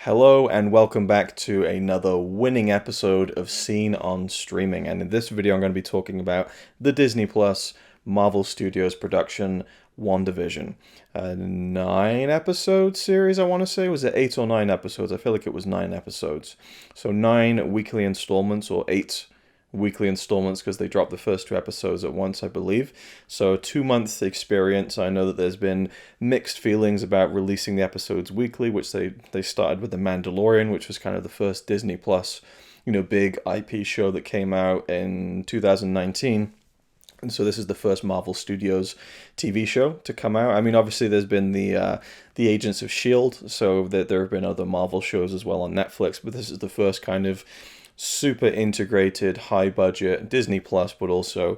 Hello and welcome back to another winning episode of Seen on Streaming. And in this video, I'm going to be talking about the Disney Plus Marvel Studios production Wandavision. A 9-episode series, I want to say. Was it 8 or 9 episodes? I feel like it was 9 episodes. So 9 weekly installments, or 8 weekly installments, because they dropped the first 2 episodes at once, I believe. So a 2-month experience. I know that there's been mixed feelings about releasing the episodes weekly, which they started with The Mandalorian, which was kind of the first Disney Plus, big IP show that came out in 2019. And so this is the first Marvel Studios TV show to come out. I mean, obviously there's been the Agents of S.H.I.E.L.D., so that there have been other Marvel shows as well on Netflix, but this is the first kind of super integrated, high budget Disney Plus, but also,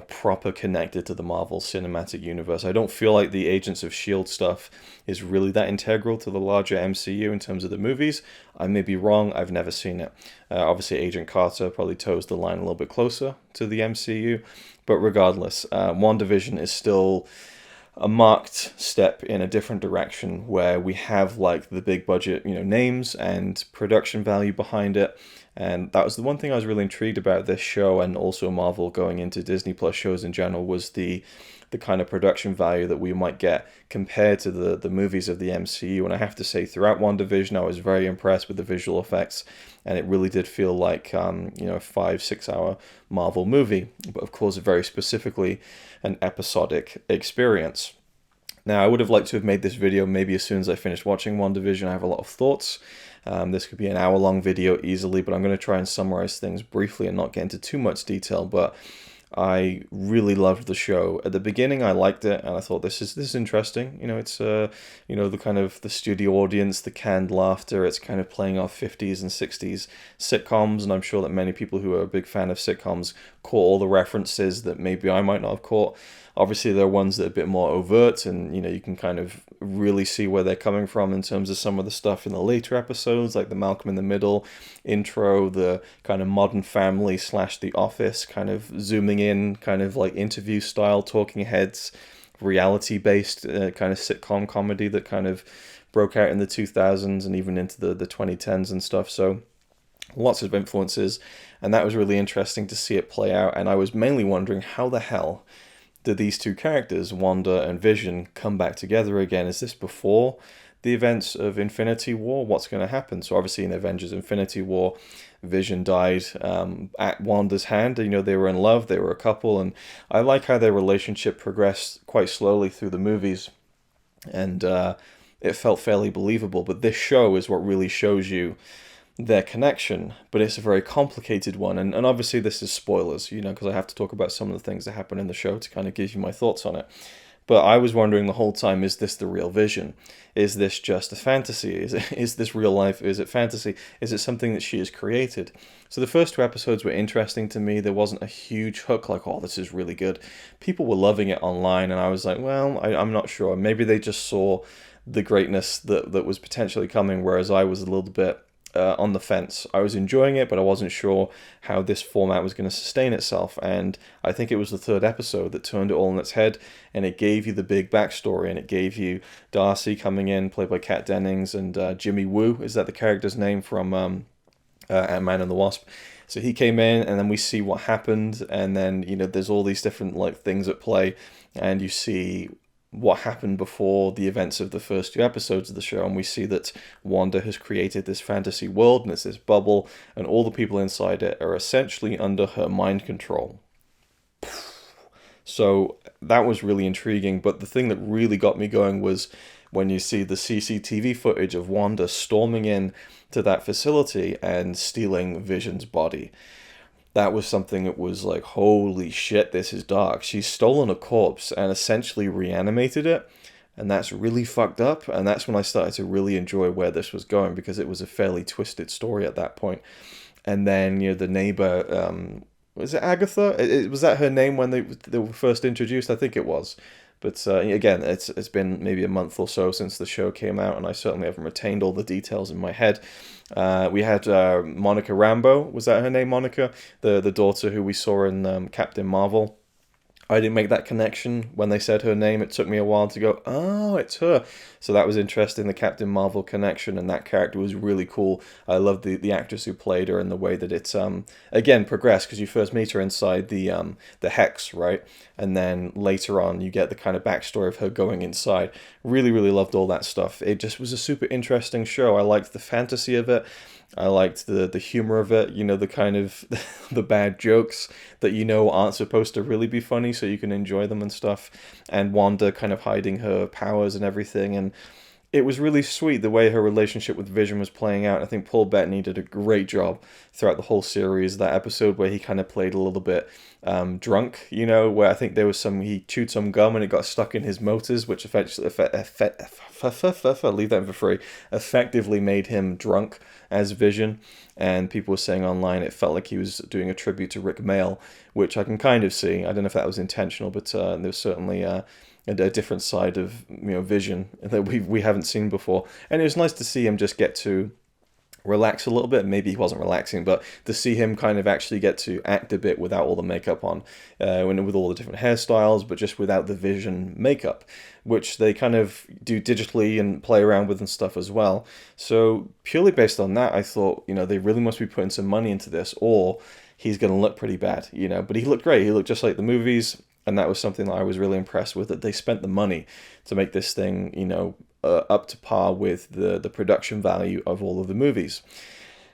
proper connected to the Marvel Cinematic Universe. I don't feel like the Agents of S.H.I.E.L.D. stuff is really that integral to the larger MCU in terms of the movies. I may be wrong, I've never seen it. Obviously, Agent Carter probably toes the line a little bit closer to the MCU, but regardless, WandaVision is still a marked step in a different direction where we have like the big budget, names and production value behind it. And that was the one thing I was really intrigued about this show, and also Marvel going into Disney Plus shows in general, was the kind of production value that we might get compared to the movies of the MCU. And I have to say, throughout WandaVision, I was very impressed with the visual effects, and it really did feel like a 5-6 hour Marvel movie, but of course very specifically an episodic experience. Now, I would have liked to have made this video maybe as soon as I finished watching WandaVision. I have a lot of thoughts. This could be an hour-long video easily, but I'm going to try and summarize things briefly and not get into too much detail. But I really loved the show. At the beginning, I liked it, and I thought this is interesting. It's the kind of the studio audience, the canned laughter. It's kind of playing off 50s and 60s sitcoms, and I'm sure that many people who are a big fan of sitcoms caught all the references that maybe I might not have caught. Obviously, there are ones that are a bit more overt, and you can kind of really see where they're coming from in terms of some of the stuff in the later episodes, like the Malcolm in the Middle intro, the kind of Modern Family / The Office, kind of zooming in, kind of like interview style, talking heads, reality-based kind of sitcom comedy that kind of broke out in the 2000s and even into the 2010s and stuff. So lots of influences, and that was really interesting to see it play out. And I was mainly wondering, how the hell did these two characters, Wanda and Vision, come back together again? Is this before the events of Infinity War? What's going to happen? So obviously in Avengers Infinity War, Vision died at Wanda's hand. They were in love, they were a couple, and I like how their relationship progressed quite slowly through the movies, and it felt fairly believable. But this show is what really shows you their connection, but it's a very complicated one, and obviously this is spoilers, because I have to talk about some of the things that happen in the show to kind of give you my thoughts on it. But I was wondering the whole time, is this the real Vision? Is this just a fantasy? Is this real life? Is it fantasy? Is it something that she has created? So the first 2 episodes were interesting to me. There wasn't a huge hook like, oh, this is really good. People were loving it online, and I was like, well, I'm not sure. Maybe they just saw the greatness that was potentially coming, whereas I was a little bit on the fence. I was enjoying it, but I wasn't sure how this format was going to sustain itself. And I think it was the 3rd episode that turned it all on its head, and it gave you the big backstory, and it gave you Darcy coming in, played by Kat Dennings, and Jimmy Woo, is that the character's name from Ant-Man and the Wasp? So he came in, and then we see what happened, and then there's all these different things at play, and you see what happened before the events of the first 2 episodes of the show, and we see that Wanda has created this fantasy world, and it's this bubble, and all the people inside it are essentially under her mind control. So that was really intriguing, but the thing that really got me going was when you see the CCTV footage of Wanda storming in to that facility and stealing Vision's body. That was something that was like, holy shit, this is dark. She's stolen a corpse and essentially reanimated it, and that's really fucked up. And that's when I started to really enjoy where this was going, because it was a fairly twisted story at that point. And then, the neighbor, was it Agatha? Was that her name when they were first introduced? I think it was. But again, it's been maybe a month or so since the show came out, and I certainly haven't retained all the details in my head. We had Monica Rambeau. Was that her name, Monica? The daughter who we saw in Captain Marvel. I didn't make that connection when they said her name. It took me a while to go, oh, it's her. So that was interesting, the Captain Marvel connection, and that character was really cool. I loved the actress who played her and the way that it's again progressed, because you first meet her inside the hex, right? And then later on you get the kind of backstory of her going inside. Really, really loved all that stuff. It just was a super interesting show. I liked the fantasy of it. I liked the humor of it, the kind of the bad jokes that aren't supposed to really be funny, so you can enjoy them and stuff. And Wanda kind of hiding her powers and everything, and it was really sweet the way her relationship with Vision was playing out. I think Paul Bettany did a great job throughout the whole series. That episode where he kind of played a little bit drunk, where I think there was he chewed some gum and it got stuck in his motors, which effectively, leave that for free, effectively made him drunk as Vision. And people were saying online it felt like he was doing a tribute to Rick Mayall, which I can kind of see. I don't know if that was intentional, but there was certainly a different side of Vision that we haven't seen before, and it was nice to see him just get to relax a little bit. Maybe he wasn't relaxing, but to see him kind of actually get to act a bit without all the makeup on, with all the different hairstyles, but just without the Vision makeup, which they kind of do digitally and play around with and stuff as well. So purely based on that, I thought, they really must be putting some money into this, or he's going to look pretty bad, but he looked great. He looked just like the movies. And that was something that I was really impressed with, that they spent the money to make this thing, up to par with the production value of all of the movies.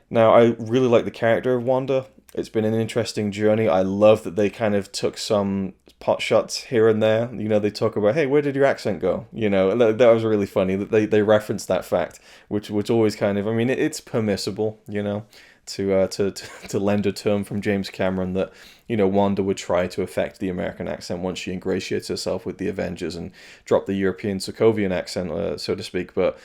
Now, I really like the character of Wanda. It's been an interesting journey. I love that they kind of took some pot shots here and there. They talk about, hey, where did your accent go? That was really funny that they referenced that fact, which always kind of, it's permissible, to lend a term from James Cameron that Wanda would try to affect the American accent once she ingratiates herself with the Avengers and drop the European Sokovian accent, so to speak. But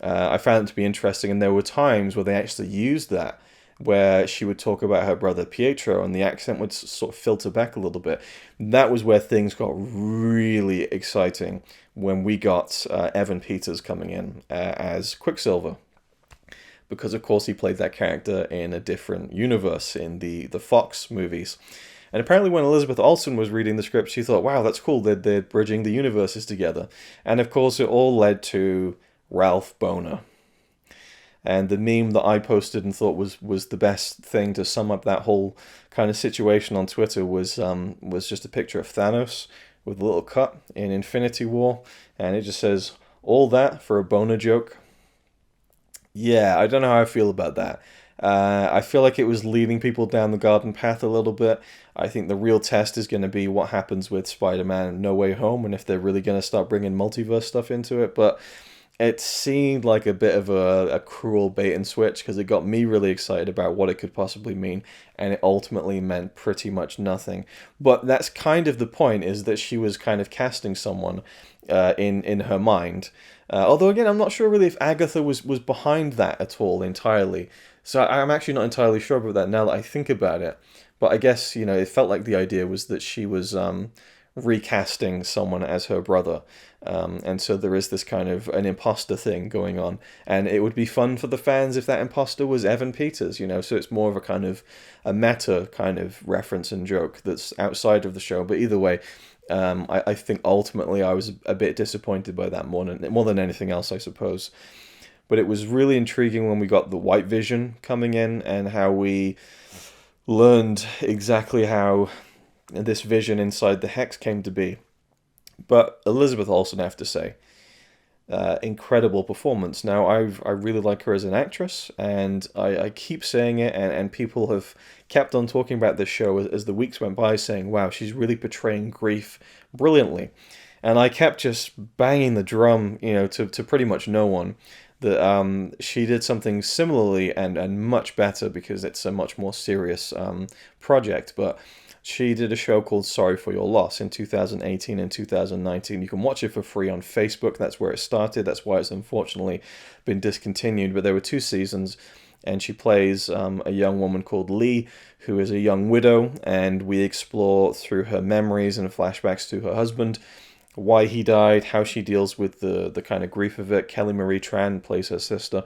I found it to be interesting, and there were times where they actually used that, where she would talk about her brother Pietro and the accent would sort of filter back a little bit. That was where things got really exciting, when we got Evan Peters coming in as Quicksilver. Because, of course, he played that character in a different universe in the Fox movies. And apparently when Elizabeth Olsen was reading the script, she thought, wow, that's cool, they're bridging the universes together. And, of course, it all led to Ralph Boner. And the meme that I posted and thought was the best thing to sum up that whole kind of situation on Twitter was just a picture of Thanos with a little cut in Infinity War. And it just says, all that for a boner joke. Yeah, I don't know how I feel about that. I feel like it was leading people down the garden path a little bit. I think the real test is going to be what happens with Spider-Man No Way Home, and if they're really going to start bringing multiverse stuff into it. But it seemed like a bit of a cruel bait and switch, because it got me really excited about what it could possibly mean, and it ultimately meant pretty much nothing. But that's kind of the point, is that she was kind of casting someone in her mind. Although, again, I'm not sure really if Agatha was behind that at all entirely. So I'm actually not entirely sure about that now that I think about it. But I guess, it felt like the idea was that she was recasting someone as her brother. And so there is this kind of an imposter thing going on. And it would be fun for the fans if that imposter was Evan Peters, So it's more of a kind of a meta kind of reference and joke that's outside of the show. But either way, I think ultimately I was a bit disappointed by that more than anything else, I suppose. But it was really intriguing when we got the White Vision coming in, and how we learned exactly how this Vision inside the Hex came to be. But Elizabeth Olsen, I have to say, incredible performance. Now, I really like her as an actress, and I keep saying it, and people have kept on talking about this show as the weeks went by, saying, wow, she's really portraying grief brilliantly. And I kept just banging the drum, to pretty much no one, that she did something similarly and much better, because it's a much more serious project. But she did a show called Sorry for Your Loss in 2018 and 2019. You can watch it for free on Facebook. That's where it started. That's why it's unfortunately been discontinued. But there were 2 seasons, and she plays a young woman called Lee, who is a young widow, and we explore through her memories and flashbacks to her husband why he died, how she deals with the kind of grief of it. Kelly Marie Tran plays her sister,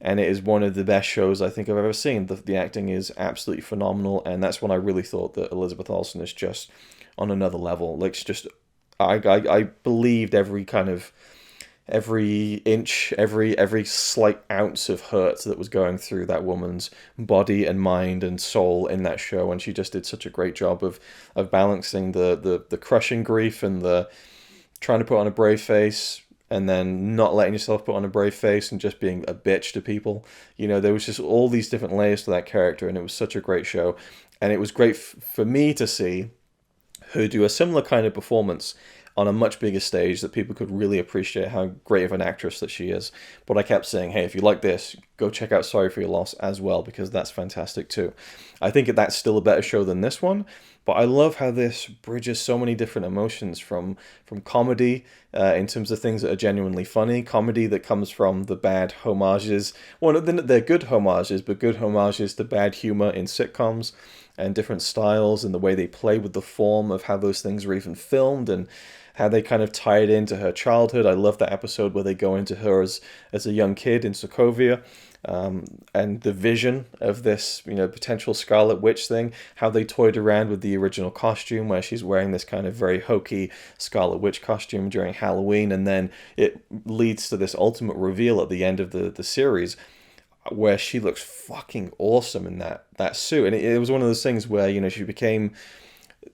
and it is one of the best shows I think I've ever seen. The acting is absolutely phenomenal, and that's when I really thought that Elizabeth Olsen is just on another level. Like, it's just, I believed every inch, every slight ounce of hurt that was going through that woman's body and mind and soul in that show, and she just did such a great job of balancing the crushing grief and the trying to put on a brave face, and then not letting yourself put on a brave face and just being a bitch to people. You know, there was just all these different layers to that character, and it was such a great show. And it was great for me to see her do a similar kind of performance on a much bigger stage, that people could really appreciate how great of an actress that she is. But I kept saying, hey, if you like this, go check out Sorry for Your Loss as well, because that's fantastic too. I think that's still a better show than this one, but I love how this bridges so many different emotions from comedy, in terms of things that are genuinely funny, comedy that comes from the bad homages. Well, they're good homages, but good homages to bad humor in sitcoms, and different styles, and the way they play with the form of how those things were even filmed, and how they kind of tie it into her childhood. I love that episode where they go into her as a young kid in Sokovia, and the vision of this, potential Scarlet Witch thing, how they toyed around with the original costume, where she's wearing this kind of very hokey Scarlet Witch costume during Halloween, and then it leads to this ultimate reveal at the end of the series, where she looks fucking awesome in that suit. And it was one of those things where, she became...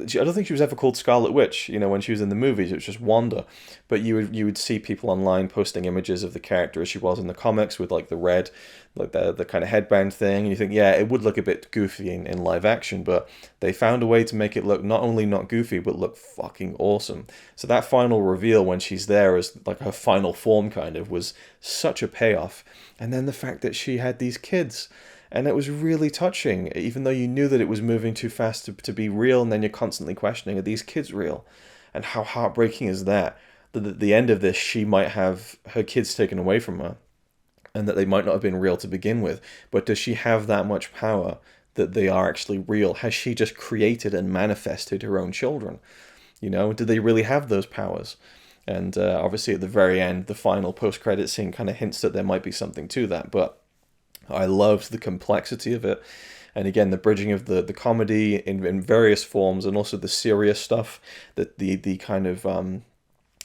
I don't think she was ever called Scarlet Witch, when she was in the movies. It was just Wanda. But you would see people online posting images of the character as she was in the comics, with like the red, like the kind of headband thing. And you think, yeah, it would look a bit goofy in live action, but they found a way to make it look not only not goofy, but look fucking awesome. So that final reveal when she's there as like her final form kind of was such a payoff. And then the fact that she had these kids. And it was really touching, even though you knew that it was moving too fast to be real, and then you're constantly questioning, are these kids real? And how heartbreaking is that? That at the end of this, she might have her kids taken away from her, and that they might not have been real to begin with. But does she have that much power that they are actually real? Has she just created and manifested her own children? Do they really have those powers? And obviously at the very end, the final post-credit scene kind of hints that there might be something to that, but I loved the complexity of it. And again, the bridging of the comedy in various forms, and also the serious stuff, that the kind of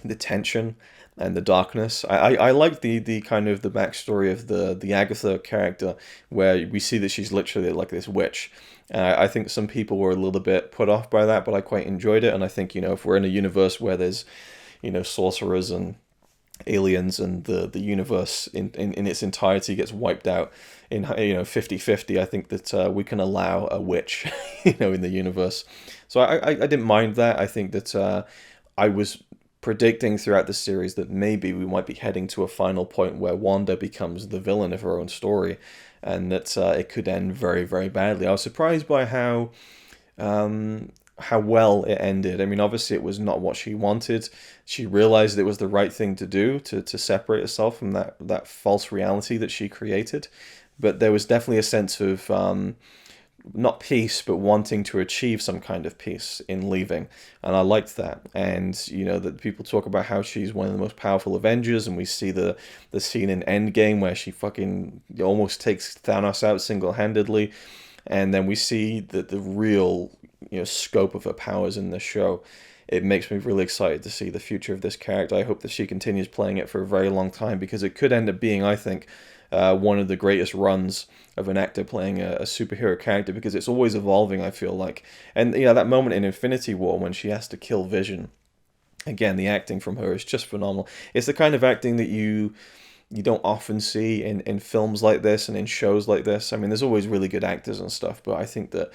the tension and the darkness. I like the kind of the backstory of the Agatha character, where we see that she's literally like this witch. I think some people were a little bit put off by that, but I quite enjoyed it. And I think, if we're in a universe where there's, sorcerers and aliens, and the universe in its entirety gets wiped out in 50-50, I think that we can allow a witch in the universe. So I didn't mind that. I think that I was predicting throughout the series that maybe we might be heading to a final point where Wanda becomes the villain of her own story, and that it could end very, very badly. I was surprised by how well it ended. I mean, obviously it was not what she wanted. She realized it was the right thing to do to separate herself from that false reality that she created. But there was definitely a sense of not peace, but wanting to achieve some kind of peace in leaving. And I liked that. And, that people talk about how she's one of the most powerful Avengers, and we see the scene in Endgame where she fucking almost takes Thanos out single-handedly. And then we see the real scope of her powers in this show. It makes me really excited to see the future of this character. I hope that she continues playing it for a very long time, because it could end up being, I think, one of the greatest runs of an actor playing a superhero character, because it's always evolving, I feel like. And that moment in Infinity War when she has to kill Vision, again, the acting from her is just phenomenal. It's the kind of acting that you don't often see in films like this and in shows like this. I mean, there's always really good actors and stuff, but I think that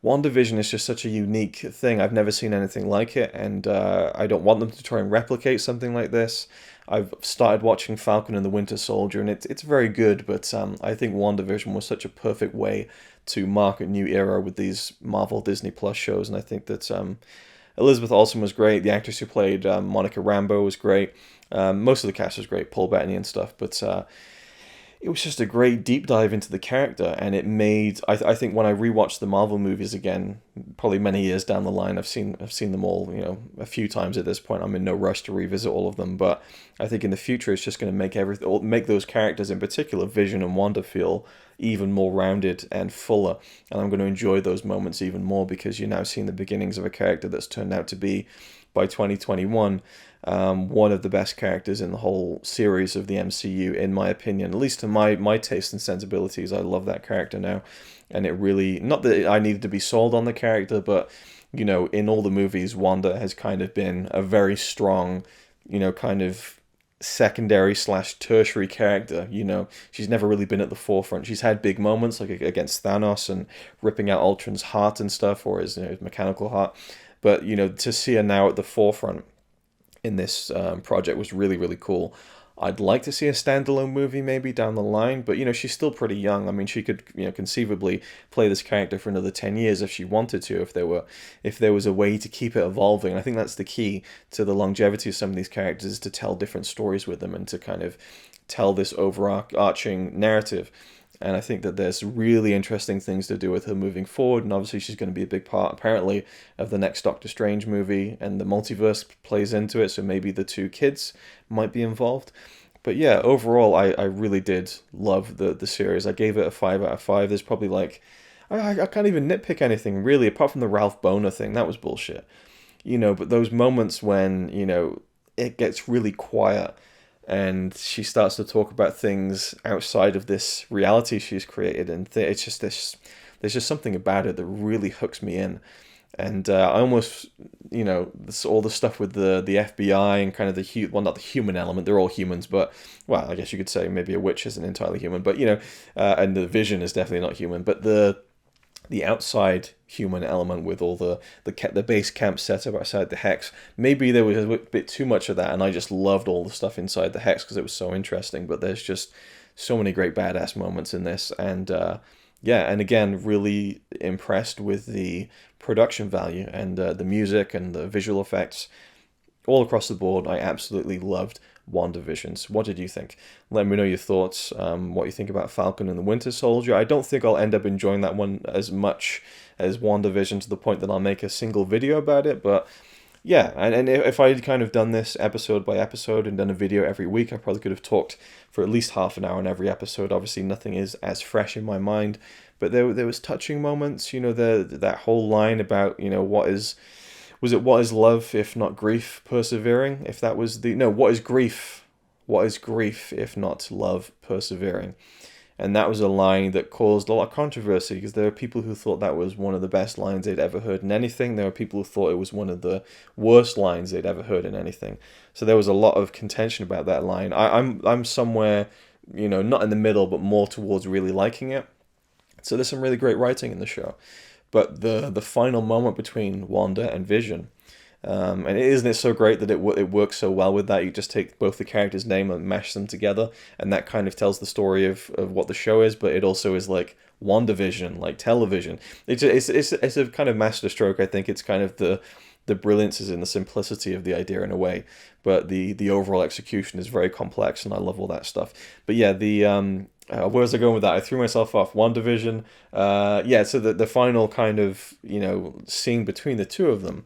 Wandavision is just such a unique thing. I've never seen anything like it, and I don't want them to try and replicate something like this. I've started watching Falcon and the Winter Soldier, and it's very good, but I think WandaVision was such a perfect way to mark a new era with these Marvel Disney Plus shows, and I think that Elizabeth Olsen was great. The actress who played Monica Rambeau was great. Most of the cast was great, Paul Bettany and stuff, but it was just a great deep dive into the character, and it made I think when I rewatched the Marvel movies again, probably many years down the line, I've seen them all, a few times at this point. I'm in no rush to revisit all of them, but I think in the future it's just going to make those characters, in particular Vision and Wanda, feel even more rounded and fuller, and I'm going to enjoy those moments even more because you're now seeing the beginnings of a character that's turned out to be, by 2021, one of the best characters in the whole series of the MCU, in my opinion, at least to my taste and sensibilities. I love that character now, and it really, not that I needed to be sold on the character, but in all the movies, Wanda has kind of been a very strong, kind of secondary slash tertiary character. She's never really been at the forefront. She's had big moments like against Thanos and ripping out Ultron's heart and stuff, or his mechanical heart, but to see her now at the forefront in this project was really, really cool. I'd like to see a standalone movie maybe down the line, but she's still pretty young. I mean, she could conceivably play this character for another 10 years if she wanted to, if there was a way to keep it evolving. And I think that's the key to the longevity of some of these characters, is to tell different stories with them and to kind of tell this overarching narrative. And I think that there's really interesting things to do with her moving forward. And obviously she's going to be a big part, apparently, of the next Doctor Strange movie. And the multiverse plays into it, so maybe the two kids might be involved. But yeah, overall, I really did love the series. I gave it a 5 out of 5. There's probably I can't even nitpick anything, really, apart from the Ralph Boner thing. That was bullshit. But those moments when, it gets really quiet and she starts to talk about things outside of this reality she's created, and it's just there's just something about it that really hooks me in. And I almost, all the stuff with the FBI and kind of not the human element, they're all humans, but, well, I guess you could say maybe a witch isn't entirely human, but, and the Vision is definitely not human, but the outside human element with all the base camp setup outside the Hex. Maybe there was a bit too much of that, and I just loved all the stuff inside the Hex because it was so interesting. But there's just so many great badass moments in this, and and again, really impressed with the production value and the music and the visual effects all across the board. I absolutely loved Wandavision. What did you think? Let me know your thoughts, what you think about Falcon and the Winter Soldier. I don't think I'll end up enjoying that one as much as Wandavision, to the point that I'll make a single video about it, but yeah, and if I had kind of done this episode by episode and done a video every week, I probably could have talked for at least half an hour on every episode. Obviously, nothing is as fresh in my mind, but there was touching moments, that whole line about, what is love if not grief persevering? If that was what is grief? What is grief if not love persevering? And that was a line that caused a lot of controversy, because there were people who thought that was one of the best lines they'd ever heard in anything. There were people who thought it was one of the worst lines they'd ever heard in anything. So there was a lot of contention about that line. I'm somewhere, not in the middle, but more towards really liking it. So there's some really great writing in the show. But the final moment between Wanda and Vision, and isn't it so great that it works so well with that? You just take both the characters' name and mash them together, and that kind of tells the story of what the show is, but it also is like WandaVision, like television. It's a kind of masterstroke. I think it's kind of the brilliance is in the simplicity of the idea in a way, but the overall execution is very complex, and I love all that stuff. But yeah, where was I going with that? I threw myself off. WandaVision. So the final kind of, scene between the two of them,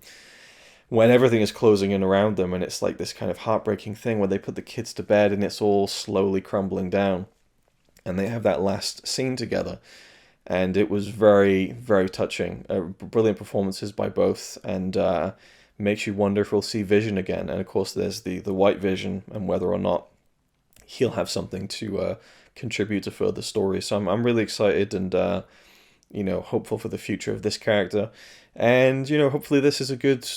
when everything is closing in around them, and it's like this kind of heartbreaking thing where they put the kids to bed and it's all slowly crumbling down, and they have that last scene together. And it was very, very touching. Brilliant performances by both, and makes you wonder if we'll see Vision again. And of course, there's the White Vision, and whether or not he'll have something to contribute to further stories. So I'm really excited and hopeful for the future of this character, and hopefully this is a good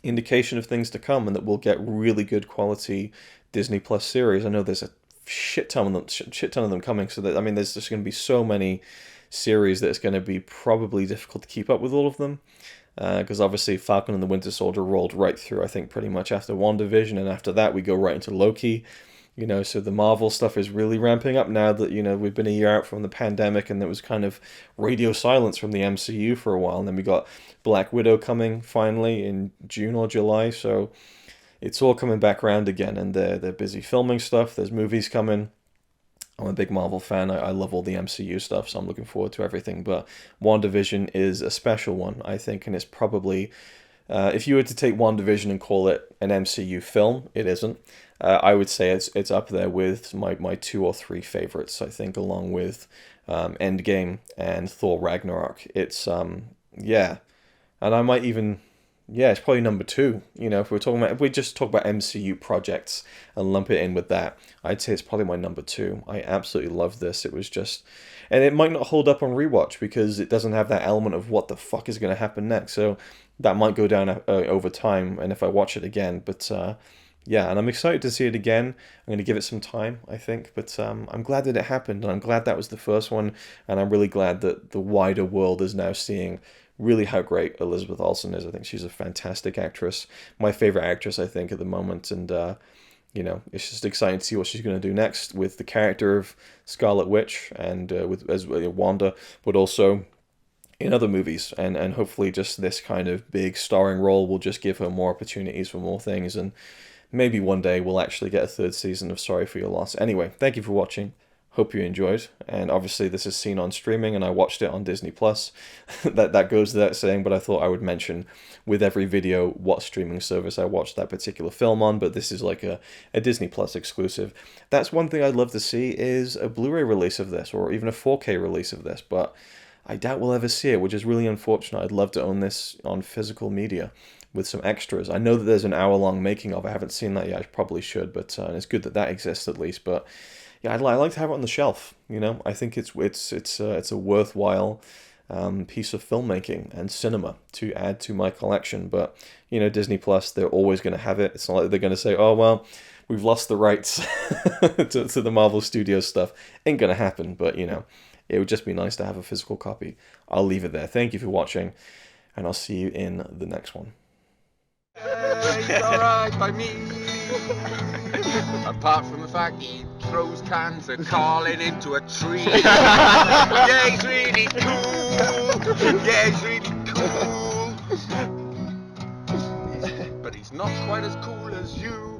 indication of things to come, and that we'll get really good quality Disney Plus series. I know there's a shit ton of them coming, so that there's just going to be so many series that it's going to be probably difficult to keep up with all of them, because obviously Falcon and the Winter Soldier rolled right through, I think, pretty much after WandaVision, and after that we go right into Loki. So the Marvel stuff is really ramping up now that, we've been a year out from the pandemic, and there was kind of radio silence from the MCU for a while. And then we got Black Widow coming finally in June or July. So it's all coming back around again, and they're busy filming stuff. There's movies coming. I'm a big Marvel fan. I love all the MCU stuff, so I'm looking forward to everything. But WandaVision is a special one, I think, and it's probably, if you were to take WandaVision and call it an MCU film, it isn't. I would say it's up there with my 2 or 3 favorites, I think, along with Endgame and Thor Ragnarok. It's, yeah, and I might even... Yeah, it's probably number 2. You know, if we just talk about MCU projects and lump it in with that, I'd say it's probably my number 2. I absolutely love this. It was just, and it might not hold up on rewatch because it doesn't have that element of what the fuck is going to happen next. So that might go down over time, and if I watch it again. But yeah, and I'm excited to see it again. I'm going to give it some time, I think. But I'm glad that it happened, and I'm glad that was the first one, and I'm really glad that the wider world is now seeing really how great Elizabeth Olsen is. I think she's a fantastic actress. My favorite actress, I think, at the moment. And, you know, it's just exciting to see what she's going to do next with the character of Scarlet Witch and as Wanda, but also in other movies. And hopefully just this kind of big starring role will just give her more opportunities for more things. And maybe one day we'll actually get a 3rd season of Sorry for Your Loss. Anyway, thank you for watching. Hope you enjoyed, and obviously this is seen on streaming, and I watched it on Disney Plus. that goes without saying, but I thought I would mention with every video what streaming service I watched that particular film on. But this is like a Disney Plus exclusive. That's one thing I'd love to see, is a Blu-ray release of this, or even a 4K release of this. But I doubt we'll ever see it, which is really unfortunate. I'd love to own this on physical media with some extras. I know that there's an hour-long making of. I haven't seen that yet. I probably should, but it's good that that exists at least. But yeah, I'd like to have it on the shelf. You know, I think it's a worthwhile piece of filmmaking and cinema to add to my collection. But you know, Disney Plus, they're always going to have it. It's not like they're going to say, "Oh well, we've lost the rights to the Marvel Studios stuff." Ain't going to happen. But you know, it would just be nice to have a physical copy. I'll leave it there. Thank you for watching, and I'll see you in the next one. It's alright by me. Apart from the fact he throws cans of Carlin into a tree. Yeah, he's really cool. Yeah, he's really cool. But he's not quite as cool as you.